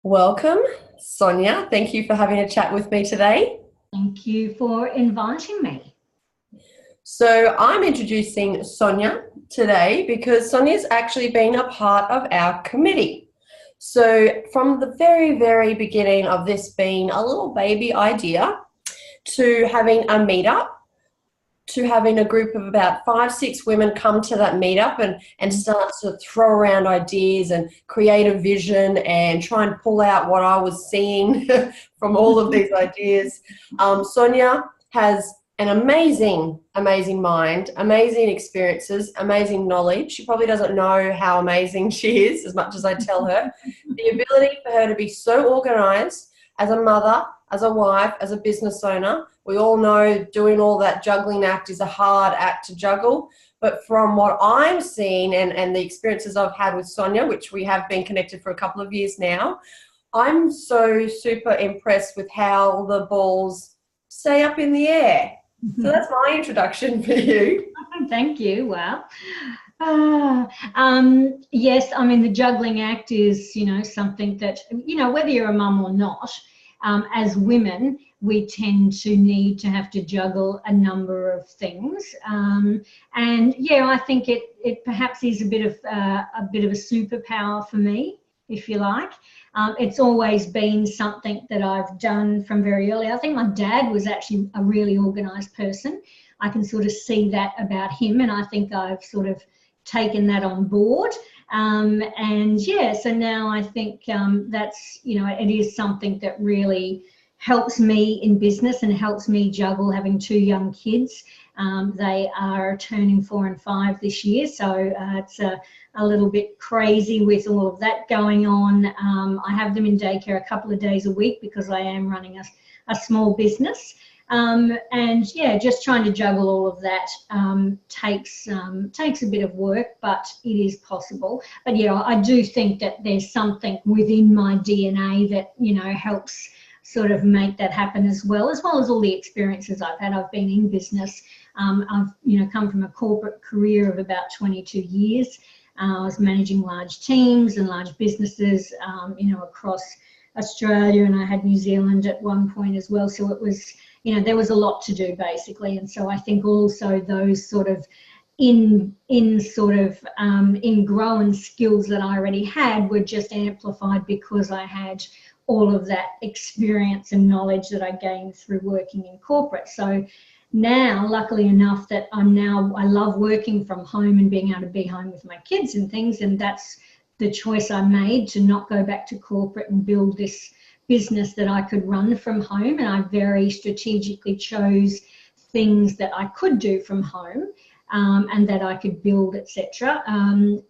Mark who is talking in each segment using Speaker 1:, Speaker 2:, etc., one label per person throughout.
Speaker 1: Welcome, Sonja. Thank you for having a chat with me today.
Speaker 2: Thank you for inviting me.
Speaker 1: So I'm introducing Sonja today because Sonja's actually been a part of our committee. So from the very, very beginning of this being a little baby idea to having a meetup, to having a group of about 5, 6 women come to that meetup and start to throw around ideas and create a vision and try and pull out what I was seeing from all of these ideas. Sonja has an amazing, amazing mind, amazing experiences, amazing knowledge. She probably doesn't know how amazing she is as much as I tell her. The ability for her to be so organized as a mother, as a wife, as a business owner. We all know doing all that juggling act is a hard act to juggle. But from what I'm seeing and the experiences I've had with Sonja, which we have been connected for a couple of years now, I'm so super impressed with how the balls stay up in the air. So that's my introduction for you.
Speaker 2: Thank you. Wow. Yes, I mean, the juggling act is, something that, whether you're a mum or not, as women, we tend to need to have to juggle a number of things. And yeah, I think it perhaps is a bit of a superpower for me, if you like. It's always been something that I've done from very early. I think my dad was actually a really organised person. I can sort of see that about him, and I think I've sort of taken that on board. And yeah, so now I think that's, it is something that really helps me in business and helps me juggle having 2 young kids. They are turning 4 and 5 this year, so it's a little bit crazy with all of that going on. I have them in daycare a couple of days a week because I am running a small business. And yeah, just trying to juggle all of that takes a bit of work, but it is possible. But yeah, I do think that there's something within my DNA that, helps sort of make that happen as well as all the experiences I've had. I've been in business. I've, come from a corporate career of about 22 years. I was managing large teams and large businesses, across Australia, and I had New Zealand at one point as well. So it was, there was a lot to do basically. And so I think also those sort of ingrown skills that I already had were just amplified because I had all of that experience and knowledge that I gained through working in corporate. So now, luckily enough, that I love working from home and being able to be home with my kids and things, and that's the choice I made, to not go back to corporate and build this business that I could run from home. And I very strategically chose things that I could do from home, and that I could build, etc.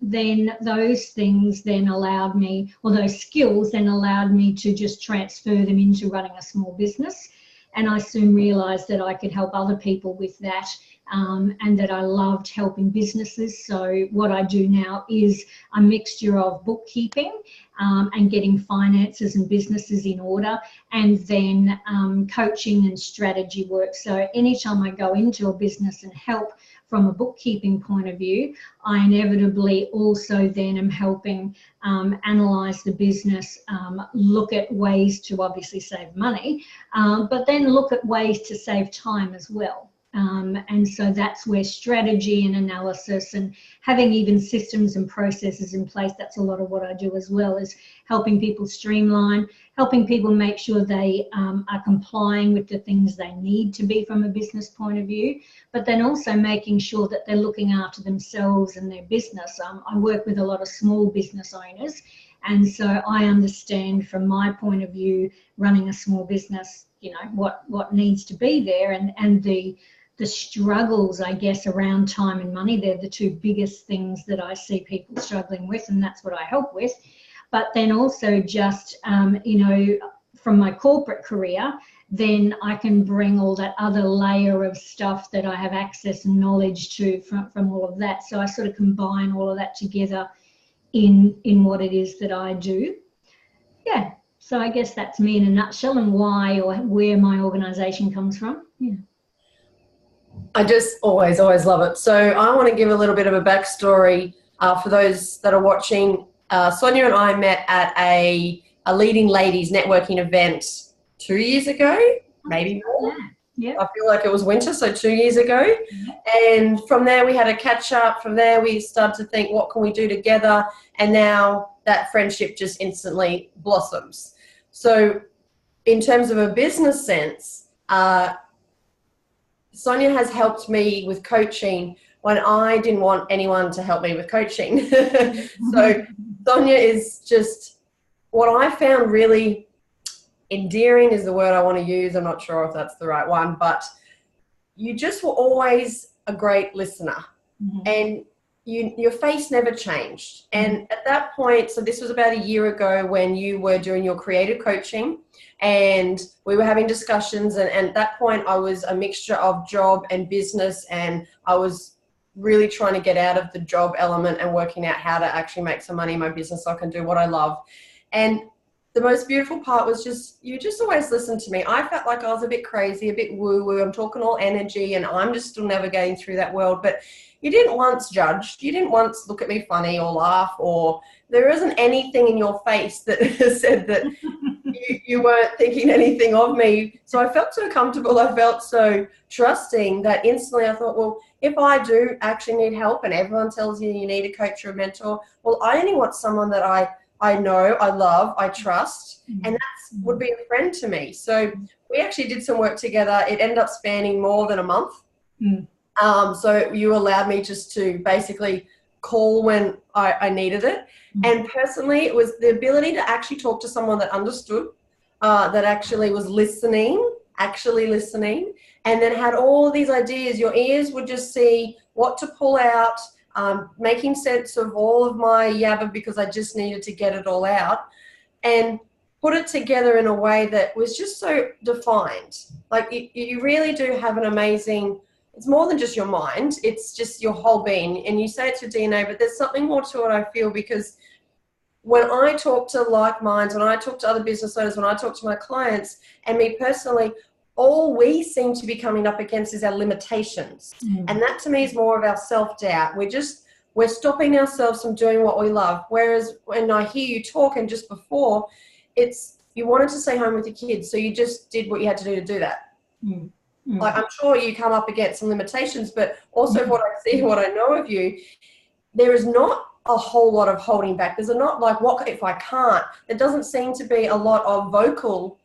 Speaker 2: Then those things then allowed me, or those skills then allowed me to just transfer them into running a small business. And I soon realised that I could help other people with that, and that I loved helping businesses. So what I do now is a mixture of bookkeeping and getting finances and businesses in order, and then coaching and strategy work. So anytime I go into a business and help from a bookkeeping point of view, I inevitably also then am helping analyse the business, look at ways to obviously save money, but then look at ways to save time as well. And so that's where strategy and analysis and having even systems and processes in place, that's a lot of what I do as well, is helping people streamline, helping people make sure they are complying with the things they need to be from a business point of view, but then also making sure that they're looking after themselves and their business. I work with a lot of small business owners, and so I understand from my point of view, running a small business, what needs to be there, and the struggles, I guess, around time and money. They're the 2 biggest things that I see people struggling with, and that's what I help with. But then also just, from my corporate career, then I can bring all that other layer of stuff that I have access and knowledge to from all of that. So I sort of combine all of that together in what it is that I do. Yeah, so I guess that's me in a nutshell, and why or where my organisation comes from. Yeah.
Speaker 1: I just always love it. So I want to give a little bit of a backstory for those that are watching. Sonja and I met at a a leading ladies networking event 2 years ago, maybe more.
Speaker 2: Yeah.
Speaker 1: I feel like it was winter, so 2 years ago. And from there we had a catch up. From there we started to think, what can we do together? And now that friendship just instantly blossoms. So in terms of a business sense, Sonja has helped me with coaching when I didn't want anyone to help me with coaching. So Sonja is just, what I found really endearing is the word I want to use. I'm not sure if that's the right one, but you just were always a great listener. And your face never changed. And at that point, so this was about a year ago when you were doing your creative coaching and we were having discussions, and at that point I was a mixture of job and business, and I was really trying to get out of the job element and working out how to actually make some money in my business so I can do what I love. And the most beautiful part was just, you just always listened to me. I felt like I was a bit crazy, a bit woo-woo. I'm talking all energy and I'm just still navigating through that world. But you didn't once judge. You didn't once look at me funny or laugh, or there isn't anything in your face that said that you weren't thinking anything of me. So I felt so comfortable. I felt so trusting that instantly I thought, well, if I do actually need help and everyone tells you you need a coach or a mentor, well, I only want someone that I know, I love, I trust, and that would be a friend to me. So we actually did some work together. It ended up spanning more than a month. So you allowed me just to basically call when I needed it. And personally, it was the ability to actually talk to someone that understood, that actually was listening, and then had all these ideas. Your ears would just see what to pull out, making sense of all of my yabba because I just needed to get it all out, and put it together in a way that was just so defined. Like you really do have an amazing, it's more than just your mind, it's just your whole being. And you say it's your DNA, but there's something more to it, I feel, because when I talk to like minds, when I talk to other business owners, when I talk to my clients, and me personally, all we seem to be coming up against is our limitations. And that to me is more of our self-doubt. We're stopping ourselves from doing what we love. Whereas when I hear you talk, and just before, it's you wanted to stay home with your kids, so you just did what you had to do that. Like, I'm sure you come up against some limitations, but also what I see, what I know of you, there is not a whole lot of holding back. There's not like, what if I can't? There doesn't seem to be a lot of vocal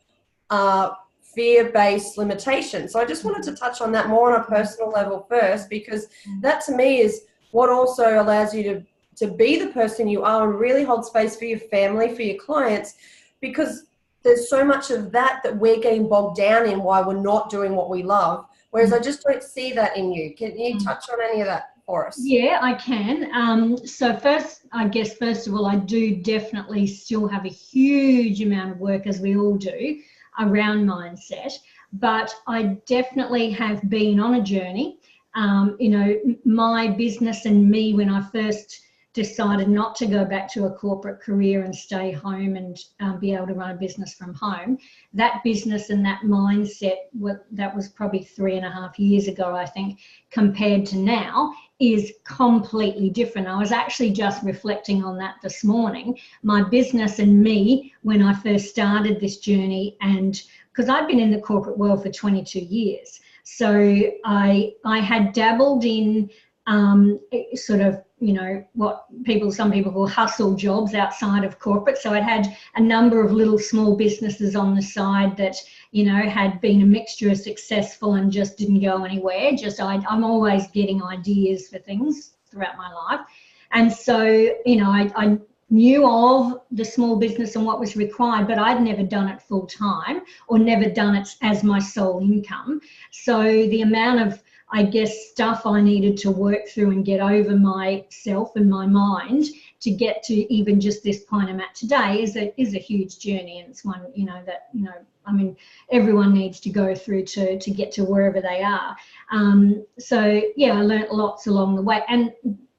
Speaker 1: fear-based limitations. So I just wanted to touch on that more on a personal level first, because that to me is what also allows you to be the person you are and really hold space for your family, for your clients, because there's so much of that we're getting bogged down in why we're not doing what we love. Whereas I just don't see that in you. Can you touch on any of that for us?
Speaker 2: Yeah, I can. So first of all, I do definitely still have a huge amount of work, as we all do, around mindset. But I definitely have been on a journey. My business and me, when I first decided not to go back to a corporate career and stay home and be able to run a business from home, that business and that mindset, that was probably 3.5 years ago, I think, compared to now, is completely different. I was actually just reflecting on that this morning. My business and me, when I first started this journey, and because I've been in the corporate world for 22 years, so I had dabbled in sort of, what some people call hustle jobs outside of corporate. So I'd had a number of little small businesses on the side that, had been a mixture of successful and just didn't go anywhere. I'm always getting ideas for things throughout my life. And so, I knew of the small business and what was required, but I'd never done it full time or never done it as my sole income. So the amount of, stuff I needed to work through and get over myself and my mind to get to even just this point I'm at today is a huge journey, and it's one everyone needs to go through to get to wherever they are. So yeah, I learnt lots along the way, and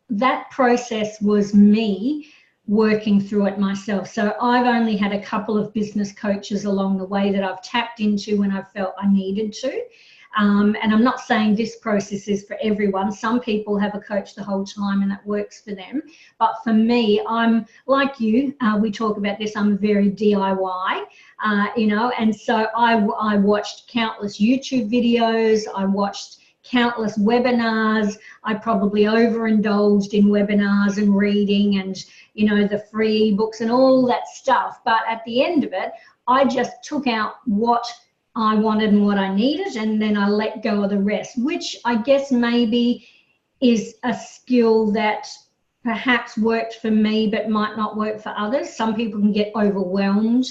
Speaker 2: that process was me working through it myself. So I've only had a couple of business coaches along the way that I've tapped into when I felt I needed to. And I'm not saying this process is for everyone. Some people have a coach the whole time and that works for them. But for me, I'm like you, we talk about this, I'm very DIY, you know, and so I watched countless YouTube videos, I watched countless webinars, I probably overindulged in webinars and reading and, you know, the free books and all that stuff. But at the end of it, I just took out what I wanted and what I needed, and then I let go of the rest, which I guess maybe is a skill that perhaps worked for me but might not work for others. Some people can get overwhelmed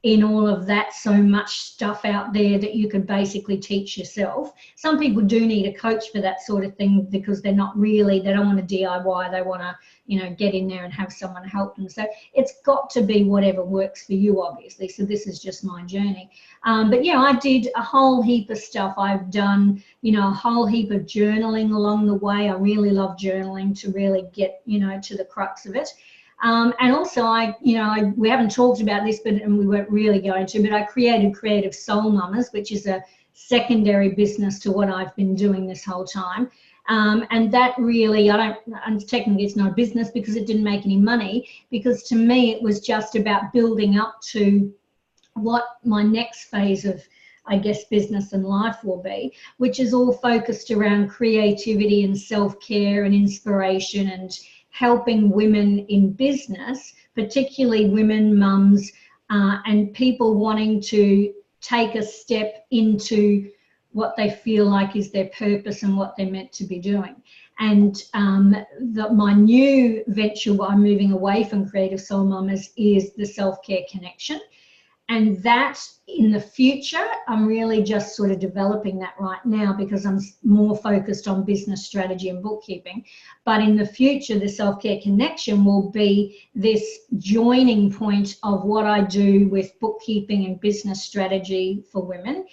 Speaker 2: in all of that, so much stuff out there that you could basically teach yourself. Some people do need a coach for that sort of thing because they're not really, they don't want to DIY, they want to, you know, get in there and have someone help them. So it's got to be whatever works for you, obviously. So this is just my journey. But yeah, I did a whole heap of stuff. I've done, you know, a whole heap of journaling along the way. I really love journaling to really get, you know, to the crux of it. And also we haven't talked about this, and we weren't really going to, but I created Creative Soul Mamas, which is a secondary business to what I've been doing this whole time. And that really, and technically it's not a business because it didn't make any money, because to me it was just about building up to what my next phase of, I guess, business and life will be, which is all focused around creativity and self-care and inspiration and helping women in business, particularly women, mums, and people wanting to take a step into what they feel like is their purpose and what they're meant to be doing. And my new venture, I'm moving away from Creative Soul Mamas, is the Self-Care Connection. And that in the future, I'm really just sort of developing that right now because I'm more focused on business strategy and bookkeeping. But in the future, the Self-Care Connection will be this joining point of what I do with bookkeeping and business strategy for women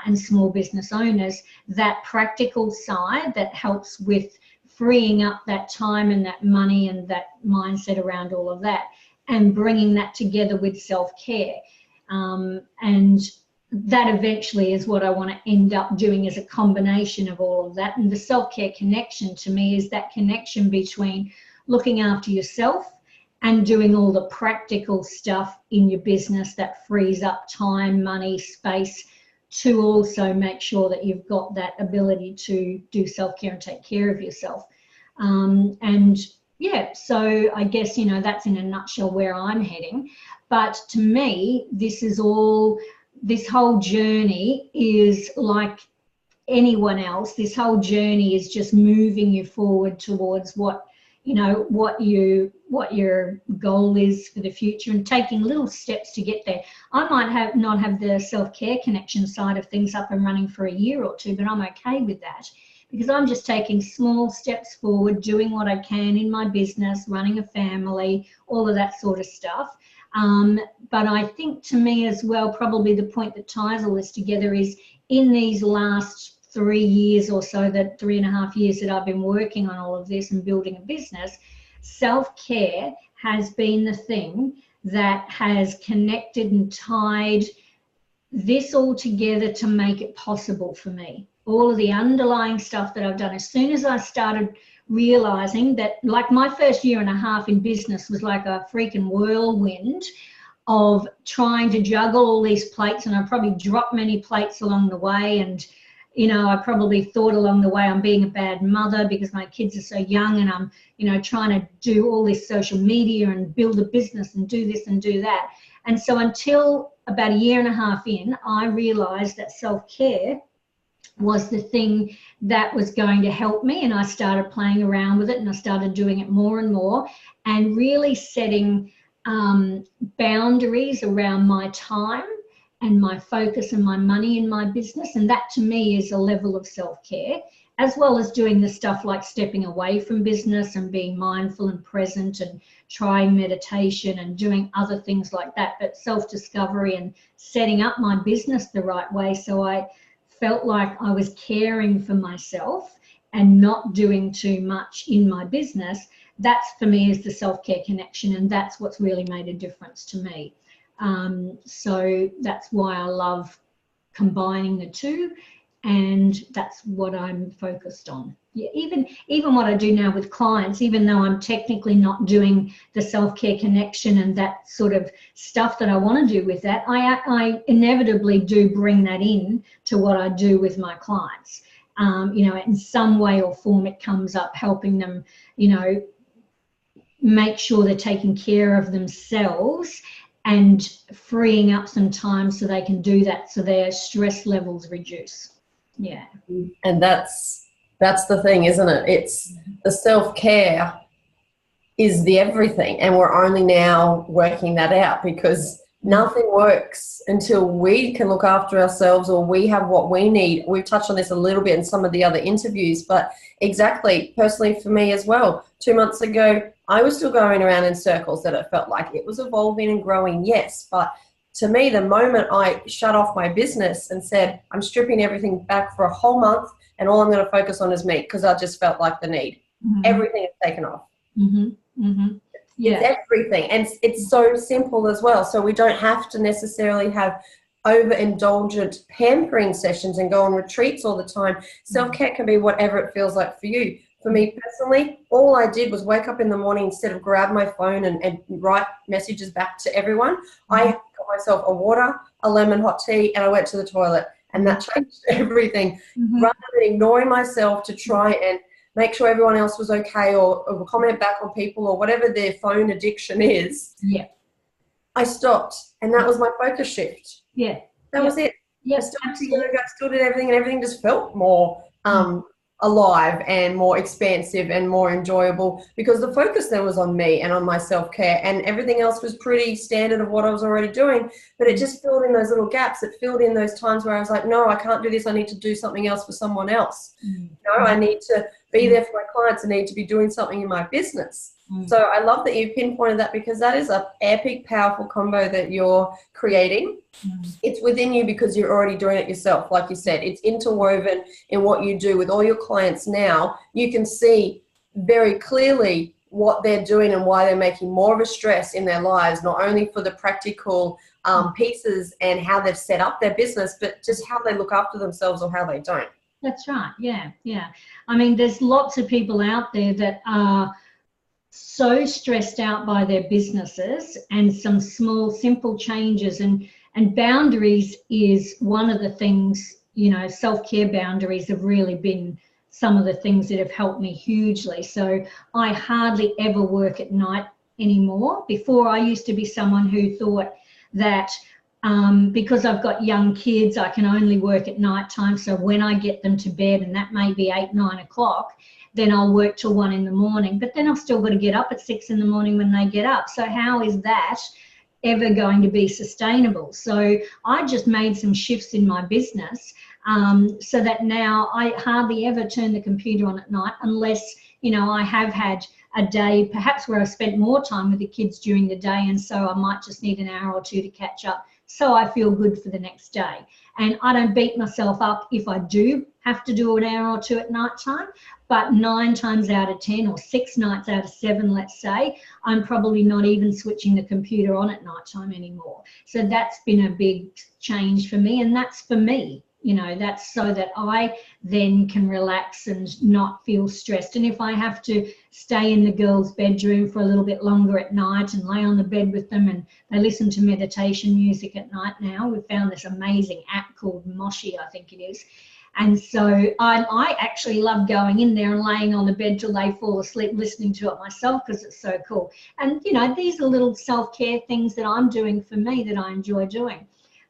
Speaker 2: and small business owners, that practical side that helps with freeing up that time and that money and that mindset around all of that, and bringing that together with self-care. And that eventually is what I want to end up doing, as a combination of all of that. And the self-care connection to me is that connection between looking after yourself and doing all the practical stuff in your business that frees up time, money, space to also make sure that you've got that ability to do self-care and take care of yourself. And yeah, so I guess, you know, that's in a nutshell where I'm heading. But to me, this whole journey is like anyone else. This whole journey is just moving you forward towards what your goal is for the future, and taking little steps to get there. I might not have the self-care connection side of things up and running for a year or two, but I'm okay with that, because I'm just taking small steps forward, doing what I can in my business, running a family, all of that sort of stuff. But I think, to me as well, probably the point that ties all this together is, in these last 3 years or so, that 3.5 years that I've been working on all of this and building a business, self-care has been the thing that has connected and tied this all together to make it possible for me. All of the underlying stuff that I've done, as soon as I started realizing that, like, my first 1.5 years in business was like a freaking whirlwind of trying to juggle all these plates, and I probably dropped many plates along the way. And, you know, I probably thought along the way I'm being a bad mother because my kids are so young, and I'm, you know, trying to do all this social media and build a business and do this and do that. And so until about 1.5 years in, I realized that self-care was the thing that was going to help me, and I started playing around with it, and I started doing it more and more, and really setting boundaries around my time and my focus and my money in my business. And that, to me, is a level of self-care, as well as doing the stuff like stepping away from business and being mindful and present and trying meditation and doing other things like that. But self-discovery and setting up my business the right way, so I felt like I was caring for myself and not doing too much in my business, that's, for me, is the self-care connection, and that's what's really made a difference to me. So that's why I love combining the two. and that's what I'm focused on. Yeah, even what I do now with clients, even though I'm technically not doing the self-care connection and that sort of stuff that I want to do with that, I inevitably do bring that in to what I do with my clients. You know, in some way or form it comes up, helping them, you know, make sure they're taking care of themselves and freeing up some time so they can do that, so their stress levels reduce. Yeah.
Speaker 1: And that's the thing, isn't it? It's the self-care is the everything, and we're only now working that out, because nothing works until we can look after ourselves, or we have what we need. We've touched on this a little bit in some of the other interviews, but exactly, personally for me as well, 2 months ago, I was still going around in circles that it felt like it was evolving and growing, yes, but to me, the moment I shut off my business and said, I'm stripping everything back for a whole month and all I'm going to focus on is me, because I just felt like the need. Everything is taken off. Yeah. It's everything. And it's so simple as well. So we don't have to necessarily have overindulgent pampering sessions and go on retreats all the time. Self-care can be whatever it feels like for you. For me personally, all I did was wake up in the morning, instead of grab my phone and write messages back to everyone, I got myself a water, a lemon hot tea, and I went to the toilet. And that changed everything. Rather than ignoring myself to try and make sure everyone else was okay, or comment back on people, or whatever their phone addiction is, I stopped. And that was my focus shift. That was it. I stopped to yoga, I still did everything, and everything just felt more alive and more expansive and more enjoyable, because the focus then was on me and on my self-care, and everything else was pretty standard of what I was already doing, but it just filled in those little gaps. It filled in those times where I was like, no, I can't do this, I need to do something else for someone else. No, I need to be there for my clients, I need to be doing something in my business. So I love that you pinpointed that, because that is an epic, powerful combo that you're creating. It's within you because you're already doing it yourself. Like you said, it's interwoven in what you do with all your clients now. You can see very clearly what they're doing and why they're making more of a stress in their lives, not only for the practical pieces and how they've set up their business, but just how they look after themselves or how they don't.
Speaker 2: That's right. Yeah. I mean, there's lots of people out there that are so stressed out by their businesses, and some small, simple changes and boundaries is one of the things, you know, self-care boundaries have really been some of the things that have helped me hugely. So I hardly ever work at night anymore. Before, I used to be someone who thought that because I've got young kids, I can only work at night time. So when I get them to bed, and that may be 8, 9 o'clock, then I'll work till 1 in the morning, but then I've still got to get up at 6 in the morning when they get up. So how is that ever going to be sustainable? So I just made some shifts in my business so that now I hardly ever turn the computer on at night, unless, you know, I have had a day perhaps where I've spent more time with the kids during the day, and so I might just need an hour or two to catch up, so I feel good for the next day. And I don't beat myself up if I do have to do an hour or two at night time, but 9 times out of 10, or 6 nights out of 7, let's say, I'm probably not even switching the computer on at night time anymore. So that's been a big change for me, and that's for me. You know, that's so that I then can relax and not feel stressed. And if I have to stay in the girls' bedroom for a little bit longer at night and lay on the bed with them, and they listen to meditation music at night now, we've found this amazing app called Moshi, I think it is. And so I actually love going in there and laying on the bed till they fall asleep, listening to it myself, because it's so cool. And, you know, these are little self-care things that I'm doing for me that I enjoy doing.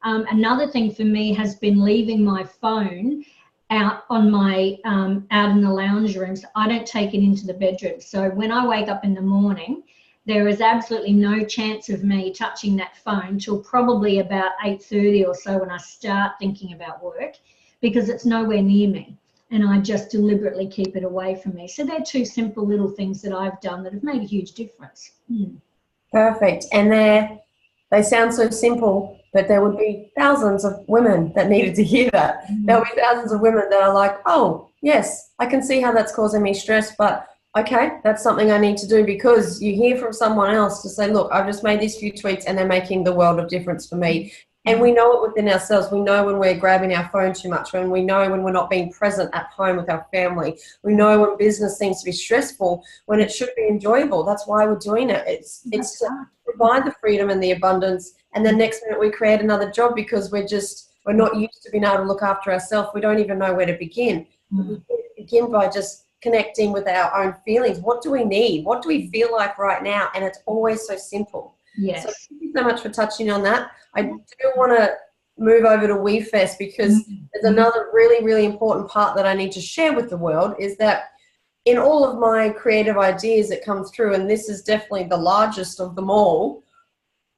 Speaker 2: Another thing for me has been leaving my phone out on my out in the lounge rooms. I don't take it into the bedroom. So when I wake up in the morning, there is absolutely no chance of me touching that phone till probably about 8:30 or so, when I start thinking about work, because it's nowhere near me, and I just deliberately keep it away from me. So they're 2 simple little things that I've done that have made a huge difference.
Speaker 1: Perfect. And they sound so simple, but there would be thousands of women that needed to hear that. There will be thousands of women that are like, oh, yes, I can see how that's causing me stress, but okay, that's something I need to do, because you hear from someone else to say, look, I've just made these few tweaks and they're making the world of difference for me. And we know it within ourselves. We know when we're grabbing our phone too much, when we know when we're not being present at home with our family. We know when business seems to be stressful, when it should be enjoyable. That's why we're doing it. It's to provide the freedom and the abundance. And then next minute we create another job because we're not used to being able to look after ourselves. We don't even know where to begin. We begin by just connecting with our own feelings. What do we need? What do we feel like right now? And it's always so simple.
Speaker 2: Yes.
Speaker 1: So thank you so much for touching on that. I do want to move over to WeFest because there's another really, really important part that I need to share with the world is that in all of my creative ideas that come through, and this is definitely the largest of them all,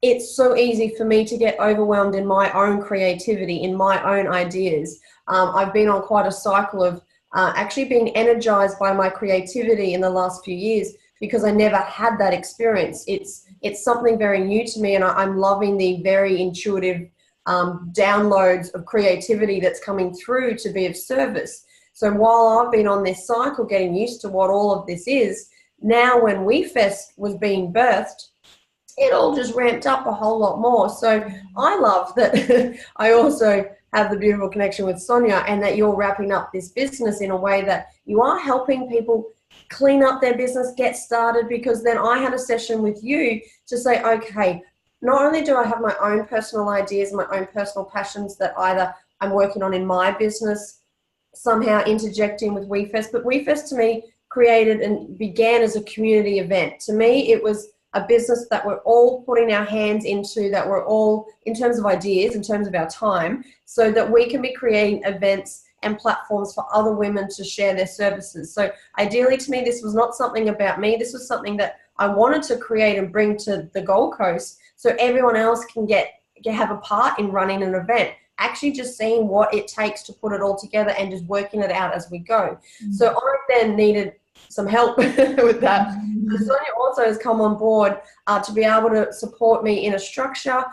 Speaker 1: it's so easy for me to get overwhelmed in my own creativity, in my own ideas. I've been on quite a cycle of actually being energized by my creativity in the last few years because I never had that experience. It's something very new to me, and I'm loving the very intuitive downloads of creativity that's coming through to be of service. So while I've been on this cycle getting used to what all of this is, now when WeFest was being birthed, it all just ramped up a whole lot more. So I love that I also have the beautiful connection with Sonja and that you're wrapping up this business in a way that you are helping people clean up their business, get started, because then I had a session with you to say, okay, not only do I have my own personal ideas, my own personal passions that either I'm working on in my business, somehow interjecting with WeFest, but WeFest to me created and began as a community event. To me, it was a business that we're all putting our hands into, that we're all, in terms of ideas, in terms of our time, so that we can be creating events and platforms for other women to share their services. So ideally to me, this was not something about me. This was something that I wanted to create and bring to the Gold Coast so everyone else can have a part in running an event, actually just seeing what it takes to put it all together and just working it out as we go. So I then needed some help with that. So Sonja also has come on board to be able to support me in a structure,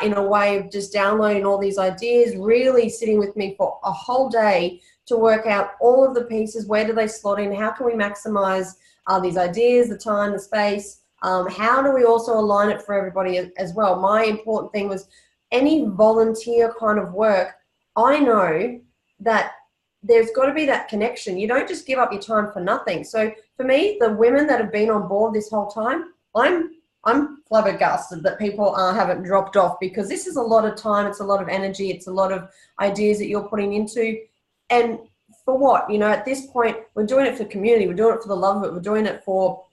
Speaker 1: in a way of just downloading all these ideas, really sitting with me for a whole day to work out all of the pieces. Where do they slot in? How can we maximize these ideas, the time, the space? How do we also align it for everybody as well? My important thing was any volunteer kind of work, I know that there's got to be that connection. You don't just give up your time for nothing. So for me, the women that have been on board this whole time, I'm flabbergasted that people haven't dropped off, because this is a lot of time, it's a lot of energy, it's a lot of ideas that you're putting into. And for what? You know, at this point, we're doing it for community, we're doing it for the love of it, we're doing it for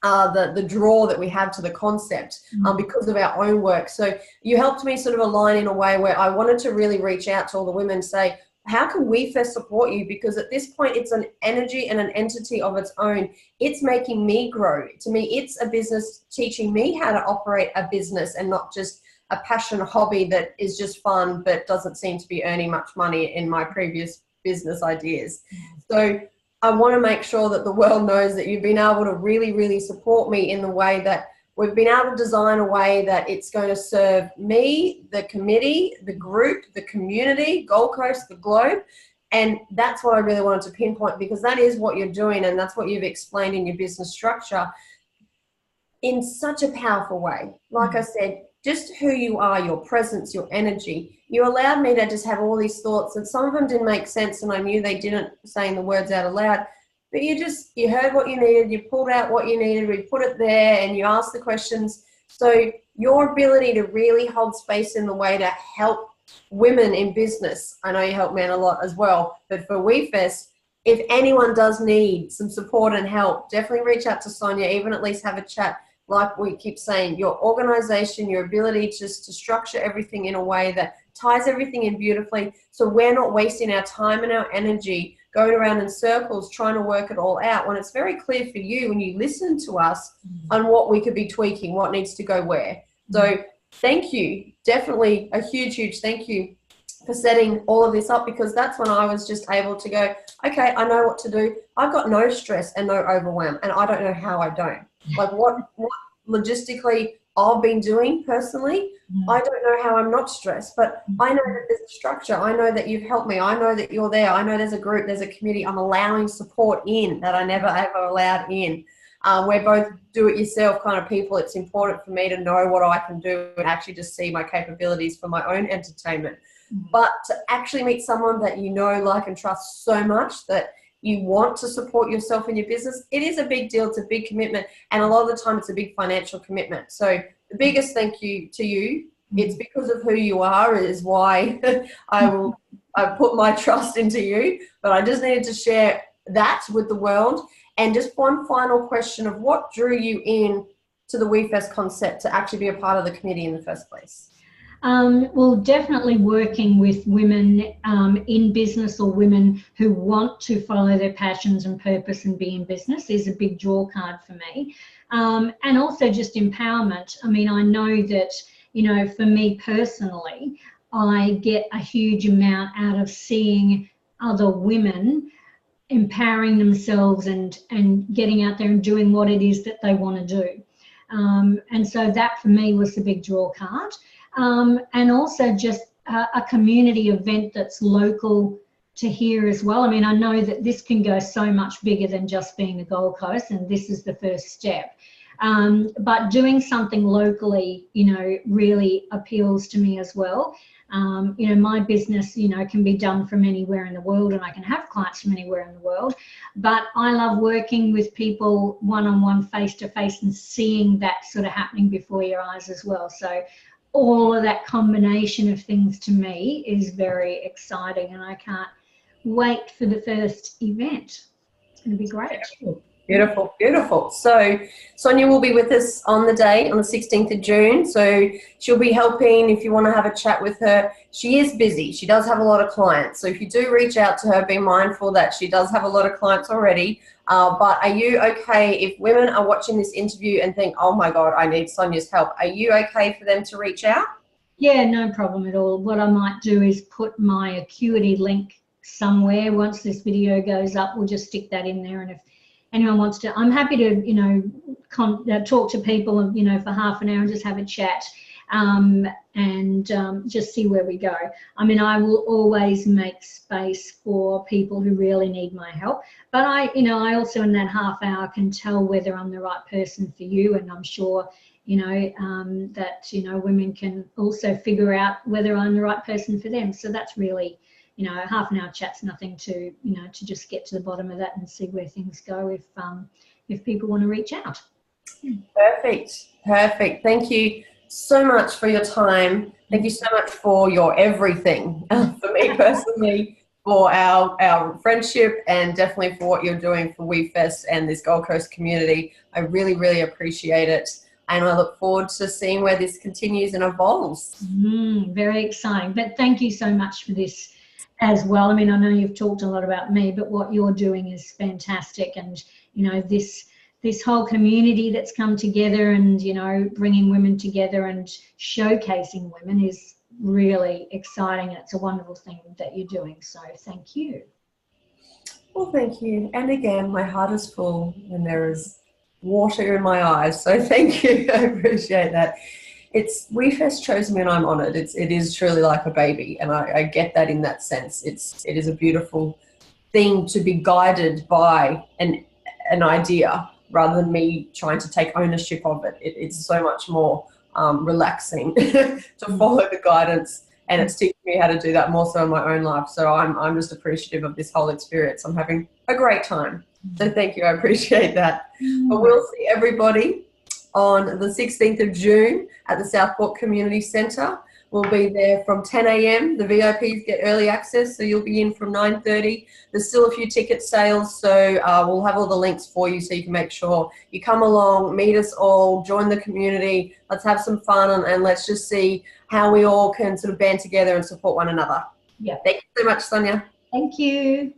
Speaker 1: the draw that we have to the concept because of our own work. So you helped me sort of align in a way where I wanted to really reach out to all the women and say, how can WeFest support you? Because at this point, it's an energy and an entity of its own. It's making me grow. To me, it's a business teaching me how to operate a business and not just a passion hobby that is just fun but doesn't seem to be earning much money in my previous business ideas. So I want to make sure that the world knows that you've been able to really, really support me in the way that we've been able to design a way that it's going to serve me, the committee, the group, the community, Gold Coast, the globe. And that's what I really wanted to pinpoint, because that is what you're doing and that's what you've explained in your business structure in such a powerful way. Like I said, just who you are, your presence, your energy. You allowed me to just have all these thoughts, and some of them didn't make sense and I knew they didn't, saying the words out aloud. But you heard what you needed, you pulled out what you needed, we put it there, and you asked the questions. So your ability to really hold space in the way to help women in business, I know you help men a lot as well, but for WeFest, if anyone does need some support and help, definitely reach out to Sonja, even at least have a chat. Like we keep saying, your organization, your ability just to structure everything in a way that ties everything in beautifully, so we're not wasting our time and our energy going around in circles trying to work it all out, when it's very clear for you when you listen to us on what we could be tweaking, what needs to go where. So thank you, definitely a huge, huge thank you for setting all of this up, because that's when I was just able to go, okay, I know what to do. I've got no stress and no overwhelm, and I don't know how I don't. Like what logistically I've been doing personally, I don't know how I'm not stressed, but I know that there's a structure. I know that you've helped me. I know that you're there. I know there's a group, there's a community. I'm allowing support in that I never ever allowed in. We're both do-it-yourself kind of people. It's important for me to know what I can do and actually just see my capabilities for my own entertainment. But to actually meet someone that you know, like, and trust so much that you want to support yourself in your business, it is a big deal. It's a big commitment. And a lot of the time it's a big financial commitment. So the biggest thank you to you. It's because of who you are is why I put my trust into you. But I just needed to share that with the world. And just one final question of what drew you in to the WEFest concept to actually be a part of the committee in the first place?
Speaker 2: Well, definitely working with women in business or women who want to follow their passions and purpose and be in business is a big draw card for me. And also just empowerment. I mean, I know that, you know, for me personally, I get a huge amount out of seeing other women empowering themselves and getting out there and doing what it is that they want to do. And so that for me was the big draw card. And also just a community event that's local to here as well. I mean, I know that this can go so much bigger than just being the Gold Coast, and this is the first step. But doing something locally, you know, really appeals to me as well. You know, my business, you know, can be done from anywhere in the world, and I can have clients from anywhere in the world, but I love working with people one-on-one, face-to-face, and seeing that sort of happening before your eyes as well. So all of that combination of things to me is very exciting, and I can't wait for the first event. It's going to be great.
Speaker 1: Beautiful, beautiful. So Sonja will be with us on the day, on the 16th of June. So she'll be helping if you want to have a chat with her. She is busy. She does have a lot of clients. So if you do reach out to her, be mindful that she does have a lot of clients already. But are you okay if women are watching this interview and think, oh my God, I need Sonja's help? Are you okay for them to reach out?
Speaker 2: Yeah, no problem at all. What I might do is put my Acuity link somewhere. Once this video goes up, we'll just stick that in there. And if anyone wants to, I'm happy to, you know, talk to people, you know, for half an hour and just have a chat and just see where we go. I mean, I will always make space for people who really need my help, but I also in that half hour can tell whether I'm the right person for you, and I'm sure, you know, that, you know, women can also figure out whether I'm the right person for them. So that's really, you know, a half an hour chat's nothing to, you know, to just get to the bottom of that and see where things go if people want to reach out.
Speaker 1: Perfect, perfect. Thank you so much for your time. Thank you so much for your everything, for me personally, for our friendship, and definitely for what you're doing for WEFest and this Gold Coast community. I really, really appreciate it. And I look forward to seeing where this continues and evolves.
Speaker 2: Very exciting. But thank you so much for this as well. I mean, I know you've talked a lot about me, but what you're doing is fantastic. And, you know, this whole community that's come together and, you know, bringing women together and showcasing women is really exciting. And it's a wonderful thing that you're doing. So thank you.
Speaker 1: Well, thank you. And again, my heart is full and there is water in my eyes. So thank you. I appreciate that. WEFest chose me and I'm honoured. It is truly like a baby, and I get that in that sense. It is a beautiful thing to be guided by an idea rather than me trying to take ownership of it. It's so much more relaxing to follow the guidance, and it's teaching me how to do that more so in my own life. So I'm just appreciative of this whole experience. I'm having a great time. So thank you. I appreciate that. But we'll see everybody on the 16th of June at the Southport Community Centre. We'll be there from 10 a.m. The VIPs get early access, so you'll be in from 9:30. There's still a few ticket sales, so we'll have all the links for you so you can make sure you come along, meet us all, join the community. Let's have some fun and let's just see how we all can sort of band together and support one another.
Speaker 2: Yeah.
Speaker 1: Thank you so much, Sonja.
Speaker 2: Thank you.